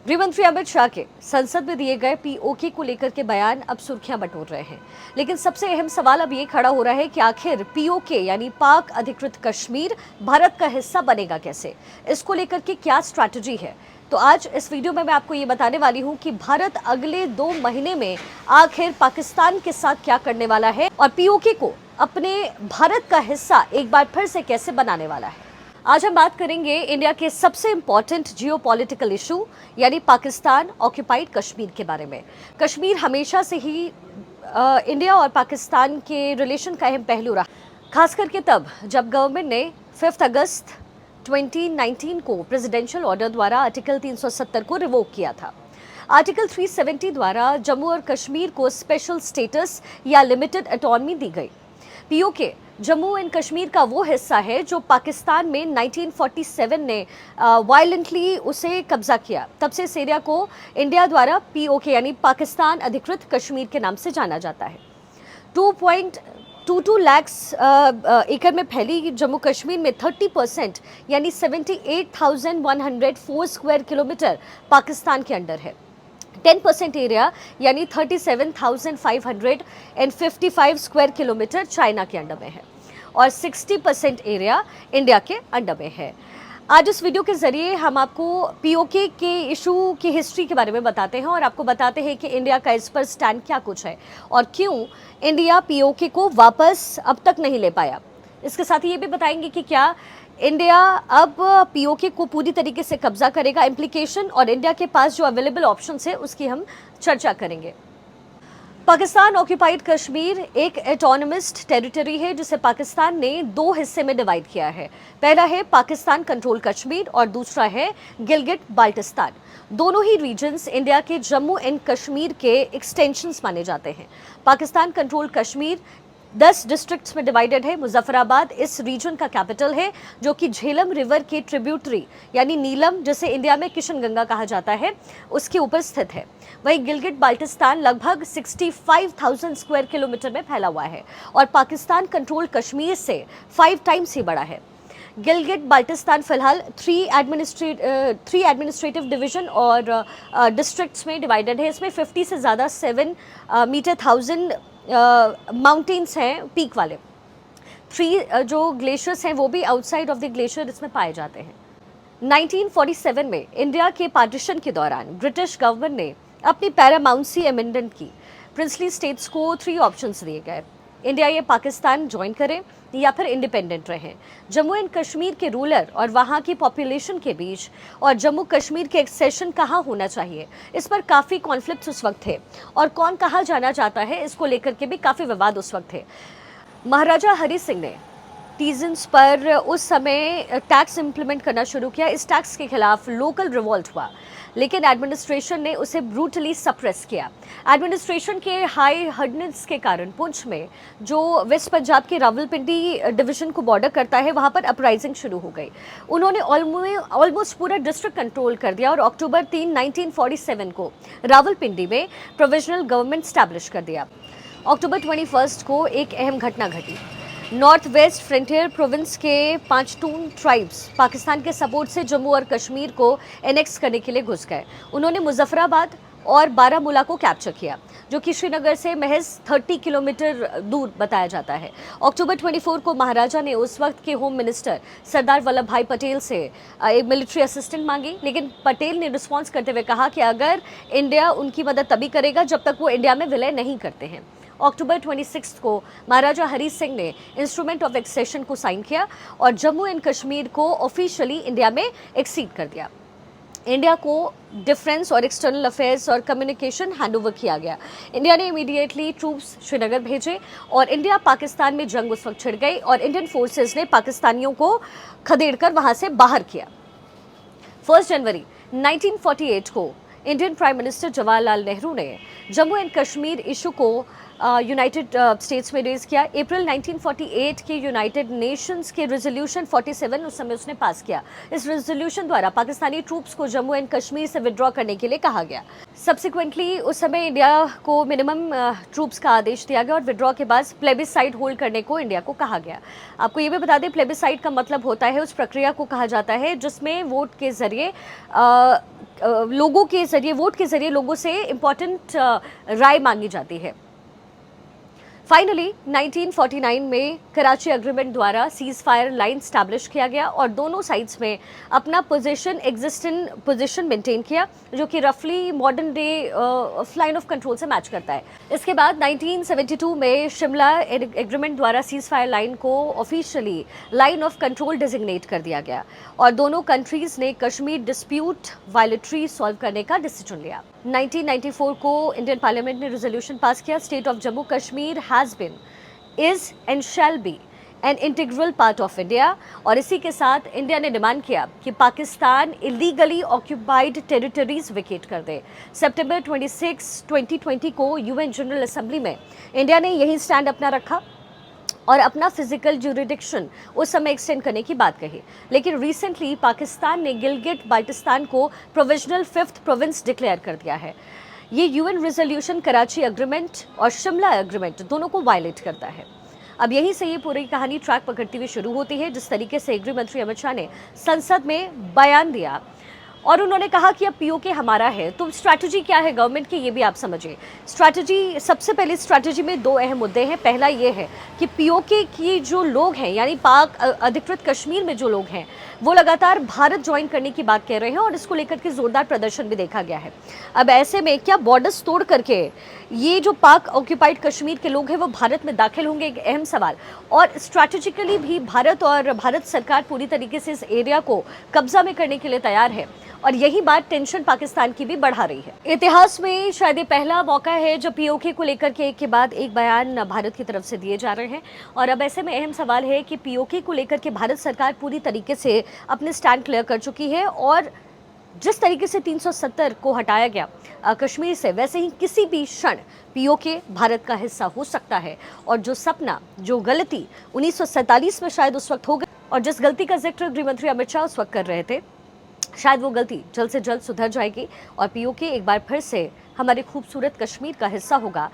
गृहमंत्री अमित शाह के संसद में दिए गए पीओके को लेकर के बयान अब सुर्खियां बटोर रहे हैं। लेकिन सबसे अहम सवाल अब ये खड़ा हो रहा है कि आखिर पीओके यानी पाक अधिकृत कश्मीर भारत का हिस्सा बनेगा कैसे, इसको लेकर के क्या स्ट्रैटेजी है। तो आज इस वीडियो में मैं आपको ये बताने वाली हूँ कि भारत अगले 2 महीने में आखिर पाकिस्तान के साथ क्या करने वाला है और पीओके को अपने भारत का हिस्सा एक बार फिर से कैसे बनाने वाला है। आज हम बात करेंगे इंडिया के सबसे इंपॉर्टेंट जियोपॉलिटिकल इशू यानी पाकिस्तान ऑक्यूपाइड कश्मीर के बारे में। कश्मीर हमेशा से ही इंडिया और पाकिस्तान के रिलेशन का अहम पहलू रहा, खास करके तब जब गवर्नमेंट ने 5 अगस्त 2019 को प्रेसिडेंशियल ऑर्डर द्वारा आर्टिकल 370 को रिवोक किया था। आर्टिकल 370 द्वारा जम्मू और कश्मीर को स्पेशल स्टेटस या लिमिटेड ऑटोनॉमी दी गई। पीओके जम्मू एंड कश्मीर का वो हिस्सा है जो पाकिस्तान में 1947 ने वायलेंटली उसे कब्जा किया। तब से इस एरिया को इंडिया द्वारा पीओके यानी पाकिस्तान अधिकृत कश्मीर के नाम से जाना जाता है। 2.22 लाख एकड़ में फैली जम्मू कश्मीर में 30% यानी 78,104 स्क्वायर किलोमीटर पाकिस्तान के अंडर है। 10% एरिया यानी 37,555 स्क्वायर किलोमीटर चाइना के अंडर में है और 60% एरिया इंडिया के अंडर में है। आज इस वीडियो के जरिए हम आपको पीओके के इशू की हिस्ट्री के बारे में बताते हैं और आपको बताते हैं कि इंडिया का इस पर स्टैंड क्या कुछ है और क्यों इंडिया पीओके को वापस अब तक नहीं ले पाया। इसके साथ ही ये भी बताएंगे कि क्या इंडिया अब पीओके को पूरी तरीके से कब्जा करेगा, इम्प्लीकेशन और इंडिया के पास जो अवेलेबल ऑप्शंस है उसकी हम चर्चा करेंगे। पाकिस्तान ऑक्यूपाइड कश्मीर एक ऑटोनमस टेरिटरी है जिसे पाकिस्तान ने 2 हिस्से में डिवाइड किया है। पहला है पाकिस्तान कंट्रोल कश्मीर और दूसरा है गिलगिट बाल्टिस्तान। दोनों ही रीजन्स इंडिया के जम्मू एंड कश्मीर के एक्सटेंशंस माने जाते हैं। पाकिस्तान कंट्रोल कश्मीर 10 डिस्ट्रिक्ट्स में डिवाइडेड है। मुजफ्फराबाद इस रीजन का कैपिटल है जो कि झेलम रिवर के ट्रिब्यूटरी यानी नीलम, जिसे इंडिया में किशनगंगा कहा जाता है, उसके ऊपर स्थित है। वहीं गिलगिट बाल्टिस्तान लगभग 65,000 स्क्वायर किलोमीटर में फैला हुआ है और पाकिस्तान कंट्रोल कश्मीर से 5 टाइम्स ही बड़ा है। गिलगिट बाल्टिस्तान फिलहाल 3 एडमिनिस्ट्रेटिव डिवीजन और डिस्ट्रिक्ट्स में डिवाइडेड है। इसमें 50 से ज़्यादा 7 मीटर 1000 माउंटेन्स हैं पीक वाले। 3 जो ग्लेशियर्स हैं वो भी आउटसाइड ऑफ द ग्लेशियर इसमें पाए जाते हैं। 1947 में इंडिया के पार्टीशन के दौरान ब्रिटिश गवर्नमेंट ने अपनी पैरामाउंसी अमेंडमेंट की। प्रिंसली स्टेट्स को 3 ऑप्शंस दिए गए, इंडिया या पाकिस्तान ज्वाइन करें या फिर इंडिपेंडेंट रहें। जम्मू एंड कश्मीर के रूलर और वहाँ की पॉपुलेशन के बीच और जम्मू कश्मीर के एक्सेशन कहाँ होना चाहिए, इस पर काफ़ी कॉन्फ्लिक्ट्स उस वक्त थे और कौन कहाँ जाना चाहता है इसको लेकर के भी काफ़ी विवाद उस वक्त थे। महाराजा हरी सिंह ने टीजन्स पर उस समय टैक्स इम्प्लीमेंट करना शुरू किया। इस टैक्स के खिलाफ लोकल रिवॉल्ट हुआ लेकिन एडमिनिस्ट्रेशन ने उसे ब्रूटली सप्रेस किया। एडमिनिस्ट्रेशन के हाई हर्डनेस के कारण पुंछ में जो वेस्ट पंजाब के रावलपिंडी डिवीजन को बॉर्डर करता है वहाँ पर अपराइजिंग शुरू हो गई। उन्होंने ऑलमोस्ट पूरा डिस्ट्रिक्ट कंट्रोल कर दिया और अक्टूबर 3, 1947 को रावलपिंडी में प्रोविजनल गवर्नमेंट स्टैब्लिश कर दिया। अक्टूबर 21 को एक अहम घटना घटी। नॉर्थ वेस्ट फ्रंटियर प्रोविंस के पांचटून ट्राइब्स पाकिस्तान के सपोर्ट से जम्मू और कश्मीर को एनेक्स करने के लिए घुस गए। उन्होंने मुजफ्फराबाद और बारामूला को कैप्चर किया जो कि श्रीनगर से महज 30 किलोमीटर दूर बताया जाता है। अक्टूबर 24 को महाराजा ने उस वक्त के होम मिनिस्टर सरदार वल्लभ भाई पटेल से एक मिलिट्री असिस्टेंट मांगी, लेकिन पटेल ने रिस्पॉन्स करते हुए कहा कि अगर इंडिया उनकी मदद तभी करेगा जब तक वो इंडिया में विलय नहीं करते हैं। अक्टूबर 26 को महाराजा हरी सिंह ने इंस्ट्रूमेंट ऑफ एक्सेशन को साइन किया और जम्मू एंड कश्मीर को ऑफिशियली इंडिया में एक्सीड कर दिया। इंडिया को डिफेंस और एक्सटर्नल अफेयर्स और कम्युनिकेशन हैंडओवर किया गया। इंडिया ने इमीडिएटली ट्रूप्स श्रीनगर भेजे और इंडिया पाकिस्तान में जंग उस वक्त छिड़ गई और इंडियन फोर्सेस ने पाकिस्तानियों को खदेड़कर वहां से बाहर किया। 1 जनवरी 1948 को Indian prime minister Jawaharlal Nehru ने जम्मू एंड कश्मीर इशू को यूनाइटेड स्टेट्स में रेज किया। अप्रैल 1948 के यूनाइटेड नेशंस के रेजोल्यूशन 47 उस समय उसने पास किया। इस रेजोल्यूशन द्वारा पाकिस्तानी ट्रूप्स को जम्मू एंड कश्मीर से विड्रॉ करने के लिए कहा गया। सब्सिक्वेंटली उस समय इंडिया को मिनिमम ट्रूप्स का आदेश दिया गया और विड्रॉ के बाद प्लेबिसाइड होल्ड करने को इंडिया को कहा गया। आपको ये भी बता दें, प्लेबिसाइड का मतलब होता है उस प्रक्रिया को कहा जाता है जिसमें वोट के जरिए वोट के जरिए लोगों से इंपॉर्टेंट राय मांगी जाती है। फाइनली 1949 में कराची एग्रीमेंट द्वारा सीज फायर लाइन स्टैब्लिश किया गया और दोनों साइड्स में अपना एग्जिस्टिंग पोजीशन मेंटेन किया, जो कि रफली modern day line of control से मैच करता है। इसके बाद 1972 में शिमला एग्रीमेंट द्वारा सीज फायर लाइन को officially line of control designate कर दिया गया और दोनों कंट्रीज ने कश्मीर डिस्प्यूट वायलेटरी सॉल्व करने का डिसीजन लिया। 1994 को इंडियन पार्लियामेंट ने रेजोल्यूशन पास किया, state of Jammu Kashmir has been, is and shall be an integral part of India. और इसी के साथ इंडिया ने डिमांड किया कि Pakistan illegally occupied territories vacate कर दे। सितंबर 26, 2020 को यूएन जनरल असेंबली में इंडिया ने यही स्टैंड अपना रखा और अपना फिजिकल ज्यूरिडिक्शन उस समय एक्सटेंड करने की बात कही। लेकिन रिसेंटली पाकिस्तान ने गिलगिट बाल्टिस्तान को प्रोविजनल 5th प्रोविंस डिक्लेयर कर दिया है। ये यूएन रेजोल्यूशन कराची एग्रीमेंट और शिमला एग्रीमेंट दोनों को वायलेट करता है। अब यहीं से ये पूरी कहानी ट्रैक पकड़ती हुई शुरू होती है, जिस तरीके से गृह मंत्री अमित शाह ने संसद में बयान दिया और उन्होंने कहा कि अब पीओके हमारा है। तो स्ट्रैटेजी क्या है गवर्नमेंट की, ये भी आप समझिए। स्ट्रैटेजी, सबसे पहले स्ट्रैटेजी में दो अहम मुद्दे हैं। पहला ये है कि पीओके की जो लोग हैं, यानी पाक अधिकृत कश्मीर में जो लोग हैं, वो लगातार भारत ज्वाइन करने की बात कह रहे हैं और इसको लेकर के जोरदार प्रदर्शन भी देखा गया है। अब ऐसे में क्या बॉर्डर्स तोड़ करके ये जो पाक ऑक्यूपाइड कश्मीर के लोग हैं वो भारत में दाखिल होंगे, एक अहम सवाल। और स्ट्रैटेजिकली भी भारत सरकार पूरी तरीके से इस एरिया को कब्जा में करने के लिए तैयार है और यही बात टेंशन पाकिस्तान की भी बढ़ा रही है। इतिहास में शायद ये पहला मौका है जब पीओके को लेकर के एक के बाद एक बयान भारत की तरफ से दिए जा रहे हैं। और अब ऐसे में अहम सवाल है कि पीओके को लेकर के भारत सरकार पूरी तरीके से अपने स्टैंड क्लियर कर चुकी है और जिस तरीके से 370 को हटाया गया कश्मीर से, वैसे ही किसी भी क्षण पीओके भारत का हिस्सा हो सकता है। और जो सपना, जो गलती 1947 में शायद उस वक्त हो गई और जिस गलती का जिक्र गृह मंत्री अमित शाह उस वक्त कर रहे थे, शायद वो गलती जल्द से जल्द सुधर जाएगी और पीओके एक बार फिर से हमारे खूबसूरत कश्मीर का हिस्सा होगा।